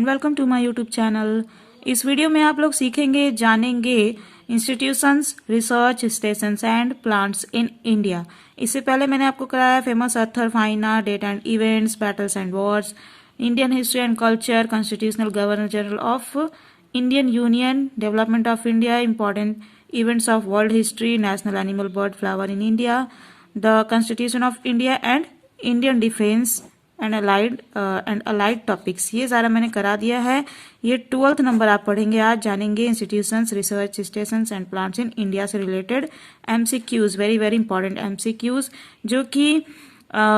And welcome to my YouTube channel. इस video में आप लोग सीखेंगे, जानेंगे institutions, research stations and plants in India. इससे पहले मैंने आपको कराया famous author, fine art, date and events, battles and wars, Indian history and culture, constitutional governor general of Indian union, development of India, important events of world history, national animal bird flower in India, the constitution of India and Indian defence and allied topics. ये सारा मैंने करा दिया है। ये 12th number आप पढ़ेंगे आज। जानेंगे institutions, research stations and plants in India से related MCQs, very very important MCQs, जो कि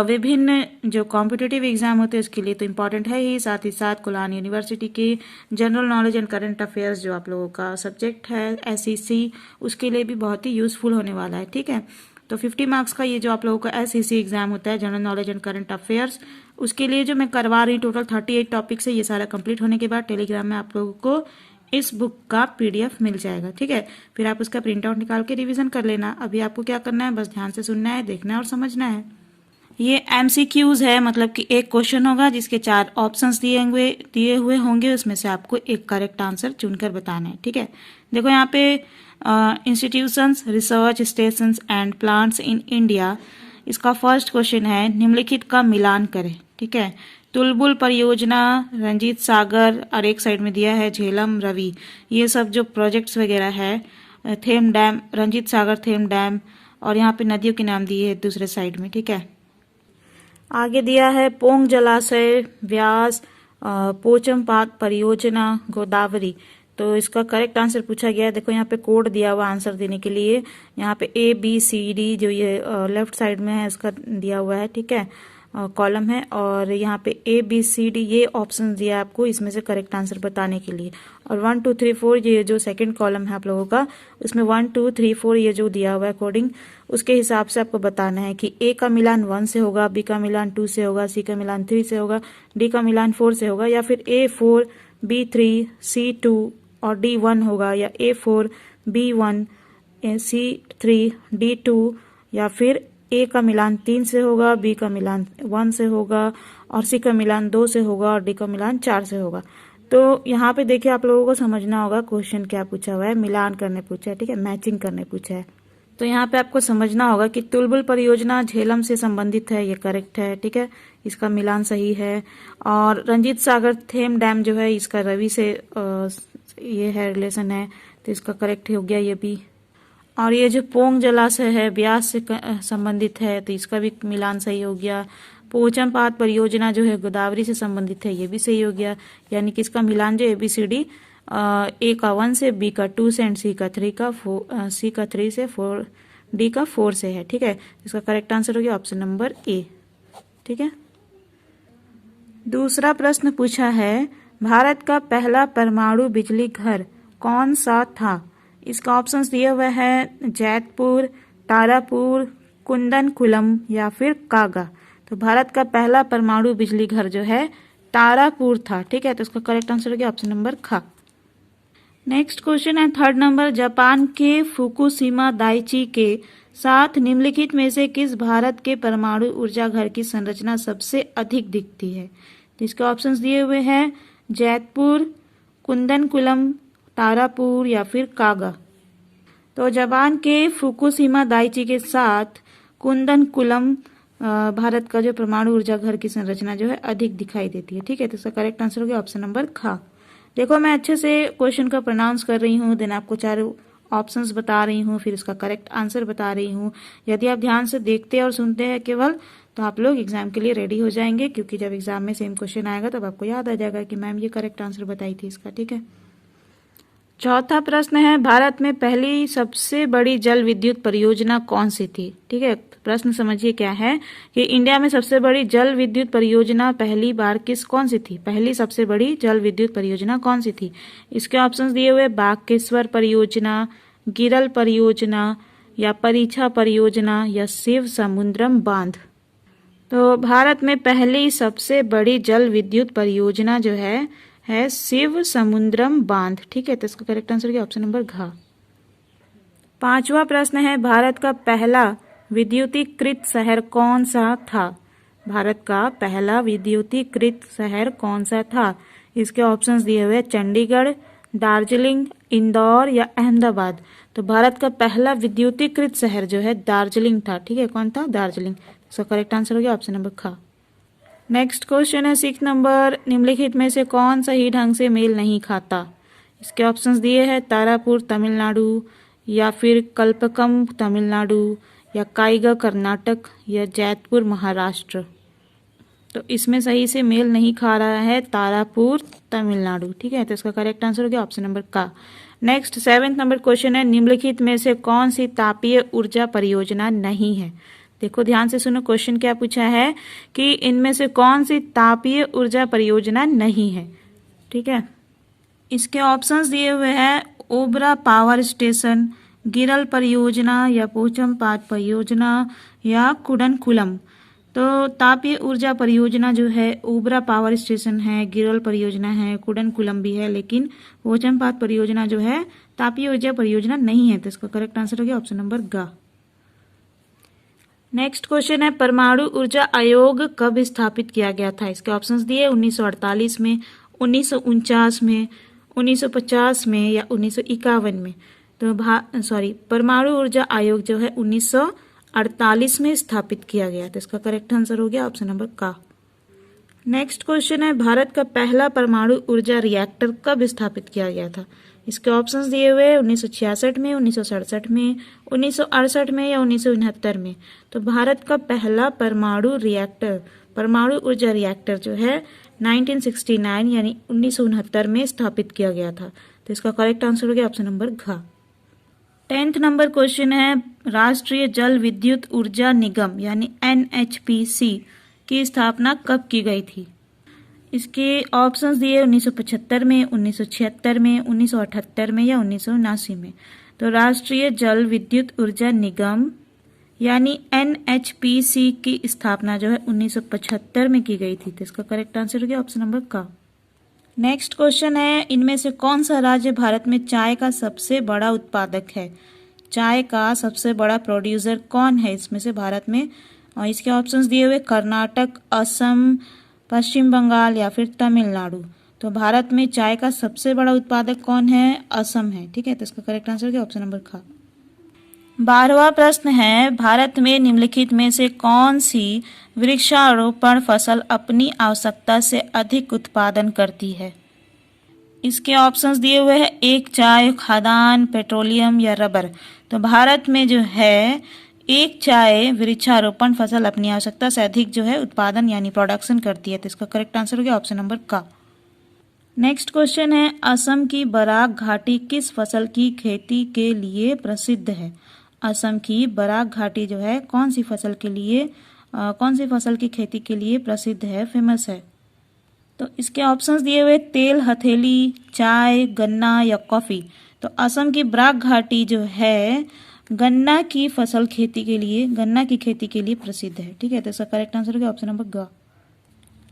विभिन्न जो कॉम्पिटिटिव एग्जाम होते हैं उसके लिए तो इम्पॉर्टेंट है ही, साथ ही साथ कुलान यूनिवर्सिटी के general knowledge and current affairs जो आप लोगों का सब्जेक्ट है एसईसी, उसके लिए भी बहुत ही यूजफुल होने वाला है। ठीक है, तो 50 मार्क्स का ये जो आप लोगों का एसईसी एग्जाम होता है, general knowledge and current affairs, उसके लिए जो मैं करवा रही हूँ टोटल 38 टॉपिक्स है। ये सारा कंप्लीट होने के बाद टेलीग्राम में आप लोगों को इस बुक का पीडीएफ मिल जाएगा। ठीक है, फिर आप उसका प्रिंट आउट निकाल के रिवीजन कर लेना। अभी आपको क्या करना है, बस ध्यान से सुनना है, देखना है और समझना है। ये एमसीक्यूज है, मतलब कि एक क्वेश्चन होगा जिसके 4 ऑप्शंस दिए हुए होंगे, उसमें से आपको एक करेक्ट आंसर चुनकर बताना है। ठीक है, देखो यहाँ पे institutions, research stations and plants in India, इसका फर्स्ट क्वेश्चन है निम्नलिखित का मिलान करें। ठीक है, तुलबुल परियोजना, रंजीत सागर, और एक साइड में दिया है झेलम रवि, ये सब जो प्रोजेक्ट्स वगैरह है, them dam, Ranjit Sagar them dam, और यहाँ पे नदियों के नाम दिए है दूसरे साइड में। ठीक है, आगे दिया है पोंग जलाशय, व्यास, पोचमपात परियोजना, गोदावरी। तो इसका करेक्ट आंसर पूछा गया है। देखो यहाँ पे कोड दिया हुआ आंसर देने के लिए, यहाँ पे ABCD जो ये लेफ्ट साइड में है इसका दिया हुआ है। ठीक है, कॉलम है, और यहाँ पे ABCD ये ऑप्शन दिया है आपको इसमें से करेक्ट आंसर बताने के लिए। और 1 2 3 4 ये जो सेकंड कॉलम है आप लोगों का, उसमें 1 2 3 4 ये जो दिया हुआ है कोडिंग, उसके हिसाब से आपको बताना है कि A का मिलान 1 से होगा, B का मिलान 2 से होगा, C का मिलान 3 से होगा, D का मिलान 4 से होगा, या फिर A4 B3 C2 और D1 होगा, या A4 B1 C3 D2, या फिर A का मिलान 3 से होगा, B का मिलान 1 से होगा, और C का मिलान 2 से होगा, और D का मिलान 4 से होगा। तो यहाँ पे देखिए आप लोगों को समझना होगा क्वेश्चन क्या पूछा हुआ है, मिलान करने पूछा है। ठीक है, मैचिंग करने पूछा है। तो यहाँ पे आपको समझना होगा कि तुलबुल परियोजना झेलम से संबंधित है, ये करेक्ट है। ठीक है, इसका मिलान सही है। और रंजीत सागर थेम डैम जो है इसका रवि से ये है, रिलेशन है, तो इसका करेक्ट हो गया ये भी। और ये जो पोंग जलाशय है व्यास से संबंधित है, तो इसका भी मिलान सही हो गया। पोचमपात परियोजना जो है गोदावरी से संबंधित है, ये भी सही हो गया। यानी कि इसका मिलान जो ABCD A का 1 से, B का 2 से, एंड C का 3 से, 4 D का 4 से है। ठीक है, इसका करेक्ट आंसर हो गया ऑप्शन नंबर A। ठीक है, दूसरा प्रश्न पूछा है भारत का पहला परमाणु बिजली घर कौन सा था। इसका ऑप्शंस दिए हुए हैं जैतपुर, तारापुर, कुंदनकुलम, या फिर कागा। तो भारत का पहला परमाणु बिजली घर जो है तारापुर था। ठीक है, तो इसका करेक्ट आंसर हो गया ऑप्शन नंबर ख। नेक्स्ट क्वेश्चन है 3rd नंबर, जापान के फुकुशिमा दाइची के साथ निम्नलिखित में से किस भारत के परमाणु ऊर्जा घर की संरचना सबसे अधिक दिखती है। तो इसके ऑप्शंस दिए हुए हैं जैतपुर, कुंदनकुलम, तारापुर, या फिर कागा। तो जापान के फुकुशिमा दाइची के साथ कुंदनकुलम भारत का जो परमाणु ऊर्जा घर की संरचना जो है अधिक दिखाई देती है। ठीक है, तो इसका करेक्ट आंसर हो गया ऑप्शन नंबर ख। देखो मैं अच्छे से क्वेश्चन का प्रोनाउंस कर रही हूँ, देन आपको 4 ऑप्शंस बता रही हूँ, फिर इसका करेक्ट आंसर बता रही हूँ। यदि आप ध्यान से देखते और सुनते हैं केवल, तो आप लोग एग्जाम के लिए रेडी हो जाएंगे, क्योंकि जब एग्जाम में सेम क्वेश्चन आएगा तब आपको याद आ जाएगा कि मैम ये करेक्ट आंसर बताई थी इसका। ठीक है, चौथा प्रश्न है भारत में पहली सबसे बड़ी जल विद्युत परियोजना कौन सी थी। ठीक है, प्रश्न समझिए क्या है कि इंडिया में सबसे बड़ी जल विद्युत परियोजना पहली बार कौन सी थी, पहली सबसे बड़ी जल विद्युत परियोजना कौन सी थी। इसके ऑप्शंस दिए हुए बागेश्वर परियोजना, गिरल परियोजना, या परीक्षा परियोजना, या शिव समुद्रम बांध। तो भारत में पहली सबसे बड़ी जल विद्युत परियोजना जो है शिव समुद्रम बांध। ठीक है, तो इसका करेक्ट आंसर क्या ऑप्शन नंबर घ। 5वां प्रश्न है भारत का पहला विद्युतीकृत शहर कौन सा था। भारत का पहला विद्युतीकृत शहर कौन सा था। इसके ऑप्शंस दिए हुए चंडीगढ़, दार्जिलिंग, इंदौर या अहमदाबाद। तो भारत का पहला विद्युतीकृत शहर जो है दार्जिलिंग था। ठीक है, कौन था? दार्जिलिंग। इसका करेक्ट आंसर हो गया ऑप्शन नंबर ख। नेक्स्ट क्वेश्चन है 6 नंबर, निम्नलिखित में से कौन सही ढंग से मेल नहीं खाता? इसके ऑप्शंस दिए हैं तारापुर तमिलनाडु, या फिर कल्पकम तमिलनाडु, या काइगा कर्नाटक, या जैतपुर महाराष्ट्र। तो इसमें सही से मेल नहीं खा रहा है तारापुर तमिलनाडु। ठीक है, तो इसका करेक्ट आंसर हो गया ऑप्शन नंबर का। नेक्स्ट 7 नंबर क्वेश्चन है, निम्नलिखित में से कौन सी तापीय ऊर्जा परियोजना नहीं है? देखो ध्यान से सुनो, क्वेश्चन क्या पूछा है कि इनमें से कौन सी तापीय ऊर्जा परियोजना नहीं है। ठीक है, इसके ऑप्शंस दिए हुए हैं ओबरा पावर स्टेशन, गिरल परियोजना, या पोचमपाट परियोजना, या कुडनकुलम। तो तापीय ऊर्जा परियोजना जो है ओबरा पावर स्टेशन है, गिरल परियोजना है, कुडनकुलम भी है, लेकिन पोचमपाट परियोजना जो है तापीय ऊर्जा परियोजना नहीं है। तो इसका करेक्ट आंसर हो गया ऑप्शन नंबर ग। नेक्स्ट क्वेश्चन है, परमाणु ऊर्जा आयोग कब स्थापित किया गया था? इसके ऑप्शंस दिए 1948 में, 1949 में, 1950 में, या 1951 में। तो परमाणु ऊर्जा आयोग जो है 1948 में स्थापित किया गया। तो इसका करेक्ट आंसर हो गया ऑप्शन नंबर का। नेक्स्ट क्वेश्चन है, भारत का पहला परमाणु ऊर्जा रिएक्टर कब स्थापित किया गया था? इसके ऑप्शंस दिए हुए 1966 में, 1967 में, 1968 में, या 1969 में। तो भारत का पहला परमाणु रिएक्टर, परमाणु ऊर्जा रिएक्टर जो है 1969 यानी 1969 में स्थापित किया गया था। तो इसका करेक्ट आंसर हो गया ऑप्शन नंबर घ। 10th नंबर क्वेश्चन है, राष्ट्रीय जल विद्युत ऊर्जा निगम यानी NHPC की स्थापना कब की गई थी? इसके ऑप्शंस दिए 1975 में, 1976 में, 1978 में, या 1979 में। तो राष्ट्रीय जल विद्युत ऊर्जा निगम यानी NHPC की स्थापना जो है 1975 में की गई थी। तो इसका करेक्ट आंसर हो गया ऑप्शन नंबर का। नेक्स्ट क्वेश्चन है, इनमें से कौन सा राज्य भारत में चाय का सबसे बड़ा उत्पादक है? चाय का सबसे बड़ा प्रोड्यूसर कौन है इसमें से भारत में? और इसके ऑप्शंस दिए हुए कर्नाटक, असम, पश्चिम बंगाल, या फिर तमिलनाडु। तो भारत में चाय का सबसे बड़ा उत्पादक कौन है? असम है। ठीक है, तो इसका करेक्ट आंसर हो गया ऑप्शन नंबर ख। 12वां प्रश्न है, भारत में निम्नलिखित में से कौन सी वृक्षारोपण फसल अपनी आवश्यकता से अधिक उत्पादन करती है? इसके ऑप्शंस दिए हुए हैं 1 चाय, खाद्यान्न, पेट्रोलियम, या रबर। तो भारत में जो है 1 चाय वृक्षारोपण फसल अपनी आवश्यकता से अधिक जो है उत्पादन यानी प्रोडक्शन करती है। तो इसका करेक्ट आंसर हो गया ऑप्शन नंबर का। नेक्स्ट क्वेश्चन है, असम की बराक घाटी किस फसल की खेती के लिए प्रसिद्ध है? असम की बराक घाटी जो है कौन सी फसल की खेती के लिए प्रसिद्ध है, फेमस है? तो इसके ऑप्शंस दिए हुए तेल हथेली, चाय, गन्ना, या कॉफी। तो असम की बराक घाटी जो है गन्ना की खेती के लिए प्रसिद्ध है। ठीक है, तो इसका करेक्ट आंसर हो गया ऑप्शन नंबर ग।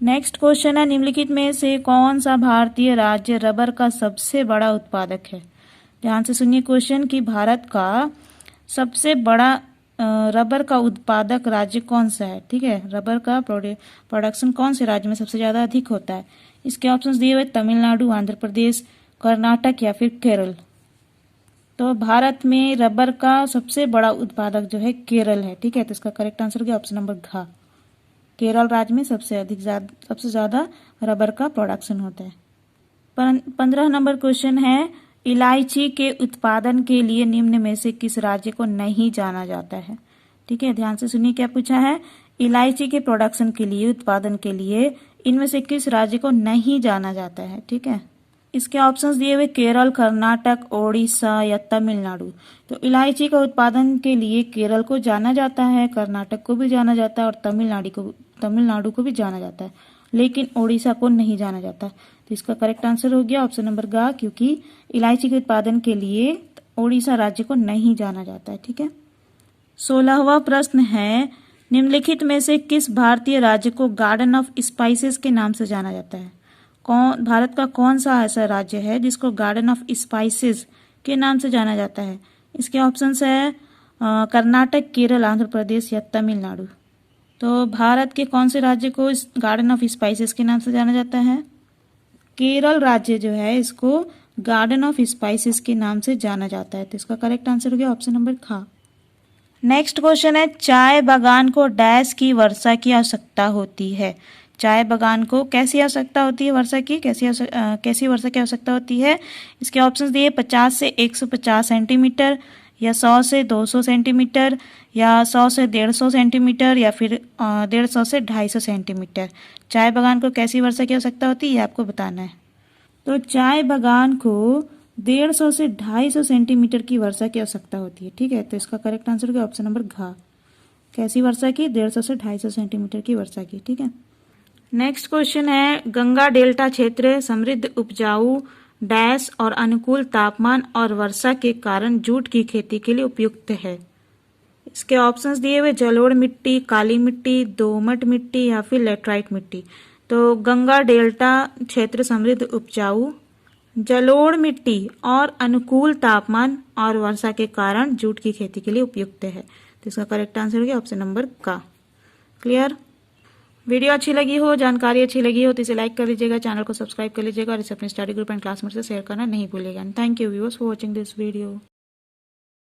नेक्स्ट क्वेश्चन है, निम्नलिखित में से कौन सा भारतीय राज्य रबर का सबसे बड़ा उत्पादक है? ध्यान से सुनिए क्वेश्चन कि भारत का सबसे बड़ा रबर का उत्पादक राज्य कौन सा है? ठीक है, रबर का प्रोडक्शन कौन से राज्य में सबसे ज्यादा अधिक होता है? इसके ऑप्शंस दिए हुए तमिलनाडु, आंध्र प्रदेश, कर्नाटक, या फिर केरल। तो भारत में रबर का सबसे बड़ा उत्पादक जो है केरल है। ठीक है, तो इसका करेक्ट आंसर हो गया ऑप्शन नंबर घ। केरल राज्य में सबसे ज्यादा रबर का प्रोडक्शन होता है। 15 नंबर क्वेश्चन है, इलायची के उत्पादन के लिए निम्न में से किस राज्य को नहीं जाना जाता है? ठीक है, ध्यान से सुनिए क्या पूछा है। इलायची के प्रोडक्शन के लिए, उत्पादन के लिए इनमें से किस राज्य को नहीं जाना जाता है? ठीक है, इसके ऑप्शंस दिए हुए केरल, कर्नाटक, ओडिशा, या तमिलनाडु। तो इलायची का उत्पादन के लिए केरल को जाना जाता है, कर्नाटक को भी जाना जाता है, और तमिलनाडु को भी जाना जाता है, लेकिन ओडिशा को नहीं जाना जाता। तो इसका करेक्ट आंसर हो गया ऑप्शन नंबर ग, क्योंकि इलायची के उत्पादन के लिए ओडिशा राज्य को नहीं जाना जाता है। ठीक है, 16वां प्रश्न है, निम्नलिखित में से किस भारतीय राज्य को गार्डन ऑफ स्पाइसेस के नाम से जाना जाता है? भारत का कौन सा ऐसा राज्य है जिसको गार्डन ऑफ स्पाइसेस के नाम से जाना जाता है? इसके ऑप्शंस है कर्नाटक, केरल, आंध्र प्रदेश, या तमिलनाडु। तो भारत के कौन से राज्य को इस गार्डन ऑफ स्पाइसेस के नाम से जाना जाता है? केरल राज्य जो है इसको गार्डन ऑफ स्पाइसेस के नाम से जाना जाता है। तो इसका करेक्ट आंसर हो गया ऑप्शन नंबर खा। नेक्स्ट क्वेश्चन है, चाय बागान को डैश की वर्षा की आवश्यकता होती है। चाय बागान को कैसी आवश्यकता होती है वर्षा की, कैसी वर्षा की आवश्यकता होती है। इसके ऑप्शंस दिए 50 से 150 सेंटीमीटर, या 100 से 200 सेंटीमीटर, या 100 से 150 सेंटीमीटर, या फिर 150 से 250 सेंटीमीटर। चाय बागान को कैसी वर्षा की आवश्यकता होती है ये आपको बताना है। तो चाय बागान को 150 से 250 सेंटीमीटर की वर्षा की आवश्यकता होती है। ठीक है, तो इसका करेक्ट आंसर होगा ऑप्शन नंबर घ। कैसी वर्षा की, 150 से 250 सेंटीमीटर की वर्षा की। ठीक है। नेक्स्ट क्वेश्चन है, गंगा डेल्टा क्षेत्र समृद्ध उपजाऊ डैश और अनुकूल तापमान और वर्षा के कारण जूट की खेती के लिए उपयुक्त है। इसके ऑप्शंस दिए हुए जलोढ़ मिट्टी, काली मिट्टी, दोमट मिट्टी, या फिर लेटराइट मिट्टी। तो गंगा डेल्टा क्षेत्र समृद्ध उपजाऊ, जलोढ़ मिट्टी और अनुकूल तापमान और वर्षा के कारण जूट की खेती के लिए उपयुक्त है। तो इसका करेक्ट आंसर हो गया ऑप्शन नंबर का। क्लियर। वीडियो अच्छी लगी हो, जानकारी अच्छी लगी हो तो इसे लाइक कर लीजिएगा, चैनल को सब्सक्राइब कर लीजिएगा और इसे अपने स्टडी ग्रुप एंड क्लासमेट से शेयर करना नहीं भूलिएगा। Thank you viewers for watching this video.